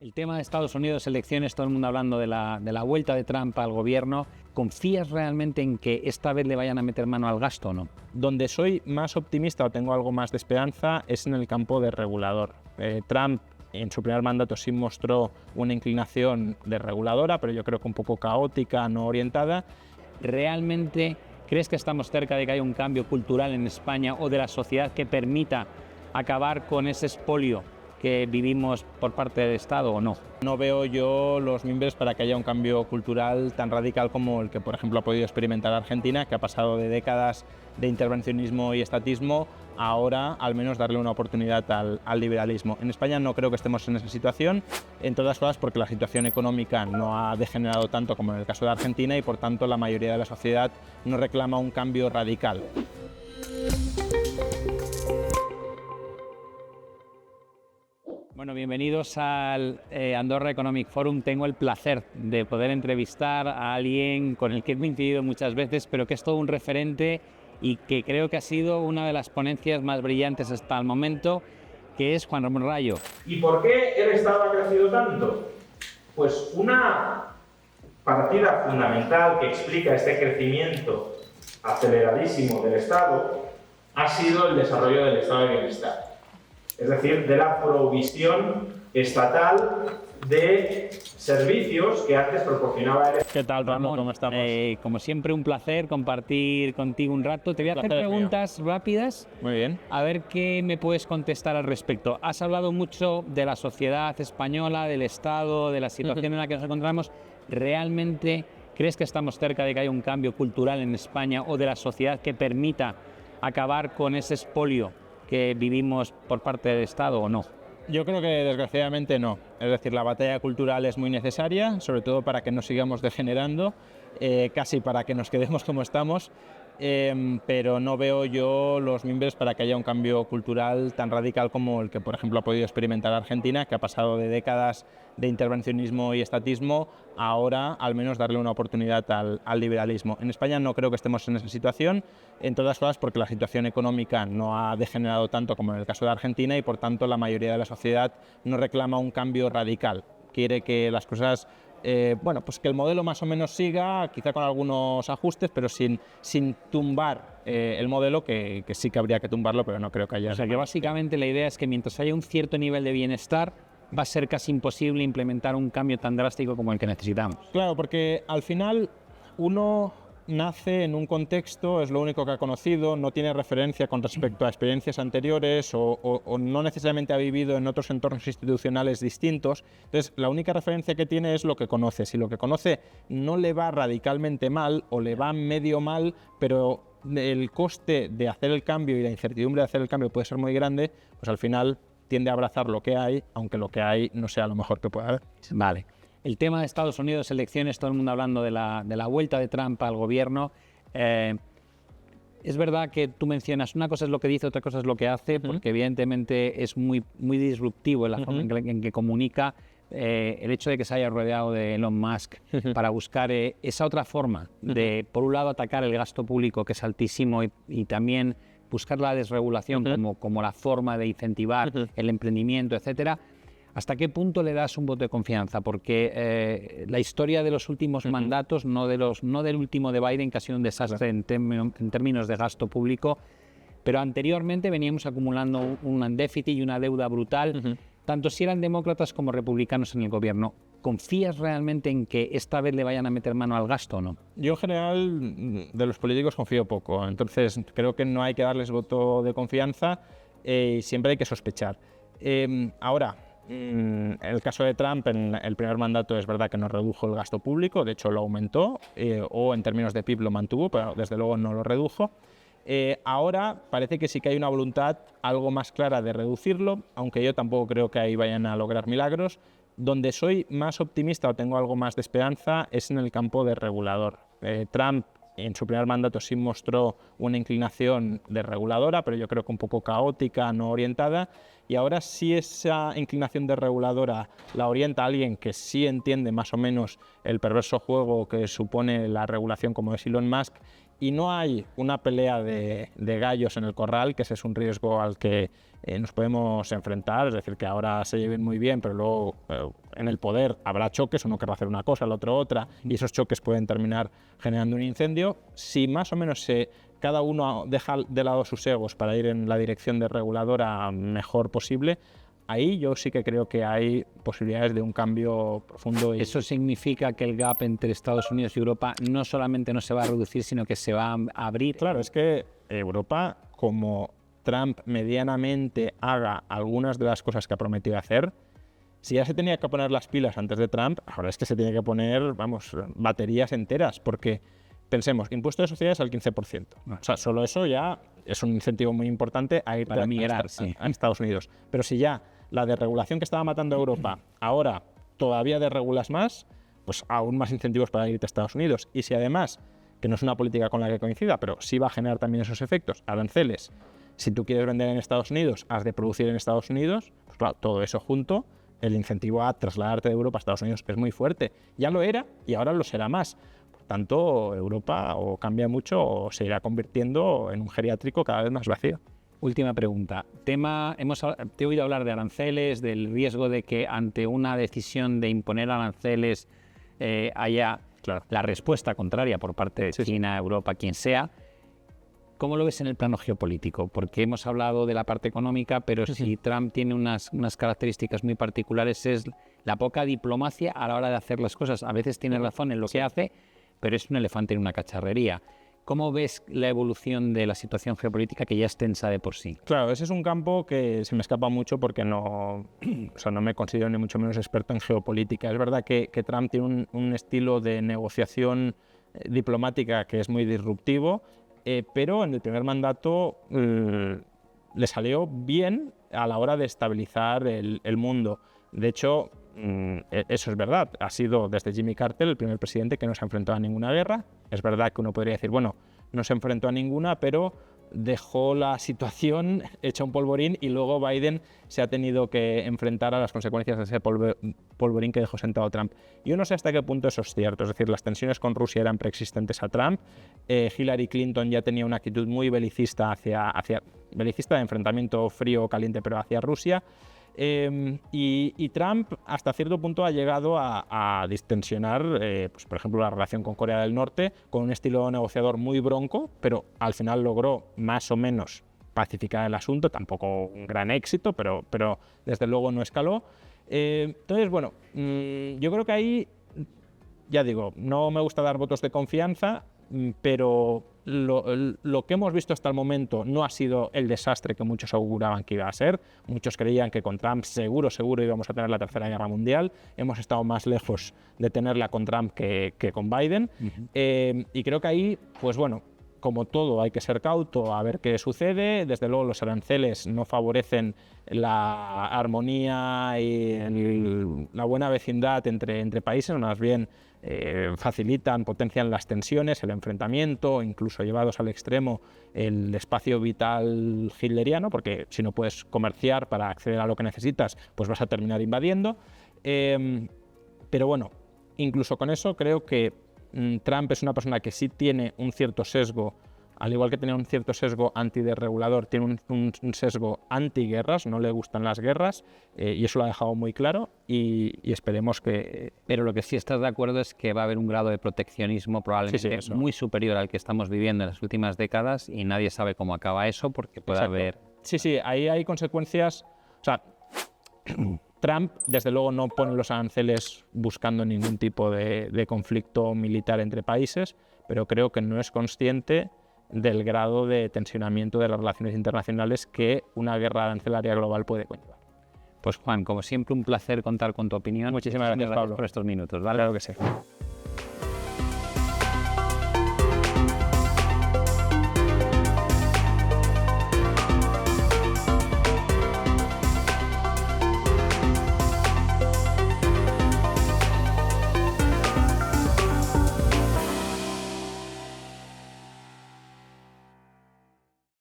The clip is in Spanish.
El tema de Estados Unidos, elecciones, todo el mundo hablando de la vuelta de Trump al gobierno. ¿Confías realmente en que esta vez le vayan a meter mano al gasto o no? Donde soy más optimista o tengo algo más de esperanza es en el campo de regulador. Trump en su primer mandato sí mostró una inclinación de reguladora, pero yo creo que un poco caótica, no orientada. ¿Realmente crees que estamos cerca de que haya un cambio cultural en España o de la sociedad que permita acabar con ese expolio que vivimos por parte del Estado o no? No veo yo los mimbres para que haya un cambio cultural tan radical como el que, por ejemplo, ha podido experimentar Argentina, que ha pasado de décadas de intervencionismo y estatismo a ahora al menos darle una oportunidad al liberalismo. En España no creo que estemos en esa situación, entre otras cosas porque la situación económica no ha degenerado tanto como en el caso de Argentina y por tanto la mayoría de la sociedad no reclama un cambio radical. Bueno, bienvenidos al Andorra Economic Forum. Tengo el placer de poder entrevistar a alguien con el que he coincidido muchas veces, pero que es todo un referente y que creo que ha sido una de las ponencias más brillantes hasta el momento, que es Juan Ramón Rayo. ¿Y por qué el Estado ha crecido tanto? Pues una partida fundamental que explica este crecimiento aceleradísimo del Estado ha sido el desarrollo del estado de bienestar. Es decir, de la provisión estatal de servicios que antes proporcionaba el... ¿Qué tal, Ramón? ¿Cómo estamos? Como siempre, un placer compartir contigo un rato. Te voy a hacer preguntas rápidas. Muy bien. A ver qué me puedes contestar al respecto. Has hablado mucho de la sociedad española, del Estado, de la situación en la que nos encontramos. ¿Realmente crees que estamos cerca de que haya un cambio cultural en España o de la sociedad que permita acabar con ese expolio que vivimos por parte del Estado o no? Yo creo que desgraciadamente no. Es decir, la batalla cultural es muy necesaria, sobre todo para que no sigamos degenerando, casi para que nos quedemos como estamos, pero no veo yo los mimbres para que haya un cambio cultural tan radical como el que, por ejemplo, ha podido experimentar Argentina, que ha pasado de décadas de intervencionismo y estatismo a ahora al menos darle una oportunidad al liberalismo. En España no creo que estemos en esa situación, entre otras cosas porque la situación económica no ha degenerado tanto como en el caso de Argentina y por tanto la mayoría de la sociedad no reclama un cambio radical. Quiere que las cosas, pues que el modelo más o menos siga, quizá con algunos ajustes, pero sin tumbar el modelo, que sí que habría que tumbarlo, pero no creo que haya. O sea que básicamente la idea es que mientras haya un cierto nivel de bienestar, va a ser casi imposible implementar un cambio tan drástico como el que necesitamos. Claro, porque al final uno nace en un contexto, es lo único que ha conocido, no tiene referencia con respecto a experiencias anteriores o no necesariamente ha vivido en otros entornos institucionales distintos. Entonces, la única referencia que tiene es lo que conoce. Si lo que conoce no le va radicalmente mal o le va medio mal, pero el coste de hacer el cambio y la incertidumbre de hacer el cambio puede ser muy grande, pues al final tiende a abrazar lo que hay, aunque lo que hay no sea lo mejor que pueda haber. Vale. El tema de Estados Unidos, elecciones, todo el mundo hablando de la vuelta de Trump al gobierno. Es verdad que tú mencionas, una cosa es lo que dice, otra cosa es lo que hace, porque evidentemente es muy disruptivo en la forma en que comunica. El hecho de que se haya rodeado de Elon Musk para buscar esa otra forma de, por un lado, atacar el gasto público, que es altísimo, y también buscar la desregulación como la forma de incentivar el emprendimiento, etcétera. ¿Hasta qué punto le das un voto de confianza? Porque la historia de los últimos mandatos, no del último de Biden, que ha sido un desastre en términos de gasto público, pero anteriormente veníamos acumulando un déficit y una deuda brutal, tanto si eran demócratas como republicanos en el gobierno. ¿Confías realmente en que esta vez le vayan a meter mano al gasto o no? Yo en general de los políticos confío poco, entonces creo que no hay que darles voto de confianza y siempre hay que sospechar. Ahora, el caso de Trump en el primer mandato es verdad que no redujo el gasto público, de hecho lo aumentó, o en términos de PIB lo mantuvo, pero desde luego no lo redujo. Ahora parece que sí que hay una voluntad algo más clara de reducirlo, aunque yo tampoco creo que ahí vayan a lograr milagros. Donde soy más optimista o tengo algo más de esperanza es en el campo de regulador. Trump en su primer mandato sí mostró una inclinación de reguladora, pero yo creo que un poco caótica, no orientada, y ahora sí esa inclinación de reguladora la orienta a alguien que sí entiende más o menos el perverso juego que supone la regulación, como es Elon Musk, y no hay una pelea de gallos en el corral, que ese es un riesgo al que nos podemos enfrentar, es decir, que ahora se lleven muy bien, pero luego en el poder habrá choques, uno querrá hacer una cosa, el otro otra, y esos choques pueden terminar generando un incendio. Si más o menos cada uno deja de lado sus egos para ir en la dirección de reguladora mejor posible, ahí yo sí que creo que hay posibilidades de un cambio profundo. Eso significa que el gap entre Estados Unidos y Europa no solamente no se va a reducir, sino que se va a abrir. Claro, es que Europa, como Trump medianamente haga algunas de las cosas que ha prometido hacer, si ya se tenía que poner las pilas antes de Trump, ahora es que se tiene que poner, vamos, baterías enteras, porque pensemos, impuesto de sociedades al 15%. O sea, solo eso ya es un incentivo muy importante a ir para migrar a Estados Unidos. Pero si ya la desregulación que estaba matando a Europa, ahora todavía desregulas más, pues aún más incentivos para irte a Estados Unidos. Y si además, que no es una política con la que coincida, pero sí va a generar también esos efectos, aranceles, si tú quieres vender en Estados Unidos, has de producir en Estados Unidos, pues claro, todo eso junto, el incentivo a trasladarte de Europa a Estados Unidos es muy fuerte. Ya lo era y ahora lo será más. Por tanto, Europa o cambia mucho o se irá convirtiendo en un geriátrico cada vez más vacío. Última pregunta. Te he oído hablar de aranceles, del riesgo de que ante una decisión de imponer aranceles haya la respuesta contraria por parte de China, Europa, quien sea. ¿Cómo lo ves en el plano geopolítico? Porque hemos hablado de la parte económica, pero si Trump tiene unas características muy particulares es la poca diplomacia a la hora de hacer las cosas. A veces tiene razón en lo que hace, pero es un elefante en una cacharrería. ¿Cómo ves la evolución de la situación geopolítica que ya es tensa de por sí? Claro, ese es un campo que se me escapa mucho porque no me considero ni mucho menos experto en geopolítica. Es verdad que Trump tiene un estilo de negociación diplomática que es muy disruptivo, pero en el primer mandato le salió bien a la hora de estabilizar el mundo. De hecho, eso es verdad. Ha sido desde Jimmy Carter el primer presidente que no se ha enfrentado a ninguna guerra. Es verdad que uno podría decir, bueno, no se enfrentó a ninguna, pero dejó la situación hecha un polvorín y luego Biden se ha tenido que enfrentar a las consecuencias de ese polvorín que dejó sentado Trump. Yo no sé hasta qué punto eso es cierto, es decir, las tensiones con Rusia eran preexistentes a Trump, Hillary Clinton ya tenía una actitud muy belicista belicista de enfrentamiento frío o caliente, pero hacia Rusia. Y Trump hasta cierto punto ha llegado a distensionar, pues, por ejemplo, la relación con Corea del Norte con un estilo negociador muy bronco, pero al final logró más o menos pacificar el asunto, tampoco un gran éxito, pero desde luego no escaló. Entonces, bueno, yo creo que ahí, ya digo, no me gusta dar votos de confianza, pero lo que hemos visto hasta el momento no ha sido el desastre que muchos auguraban que iba a ser. Muchos creían que con Trump seguro íbamos a tener la Tercera Guerra Mundial. Hemos estado más lejos de tenerla con Trump que con Biden. Y creo que ahí, pues bueno, como todo, hay que ser cauto a ver qué sucede. Desde luego los aranceles no favorecen la armonía y la buena vecindad entre países, más bien facilitan, potencian las tensiones, el enfrentamiento, incluso llevados al extremo el espacio vital hitleriano, porque si no puedes comerciar para acceder a lo que necesitas, pues vas a terminar invadiendo. Pero bueno, incluso con eso creo que Trump es una persona que sí tiene un cierto sesgo, al igual que tenía un cierto sesgo antidesregulador, tiene un sesgo antiguerras, no le gustan las guerras, y eso lo ha dejado muy claro, y esperemos que... Pero lo que sí estás de acuerdo es que va a haber un grado de proteccionismo probablemente muy superior al que estamos viviendo en las últimas décadas, y nadie sabe cómo acaba eso, porque puede haber... Sí, ahí hay consecuencias... O sea, Trump, desde luego, no pone los aranceles buscando ningún tipo de conflicto militar entre países, pero creo que no es consciente del grado de tensionamiento de las relaciones internacionales que una guerra arancelaria global puede conllevar. Pues Juan, como siempre, un placer contar con tu opinión. Muchísimas gracias, Pablo, por estos minutos. ¿Vale? Claro que sí.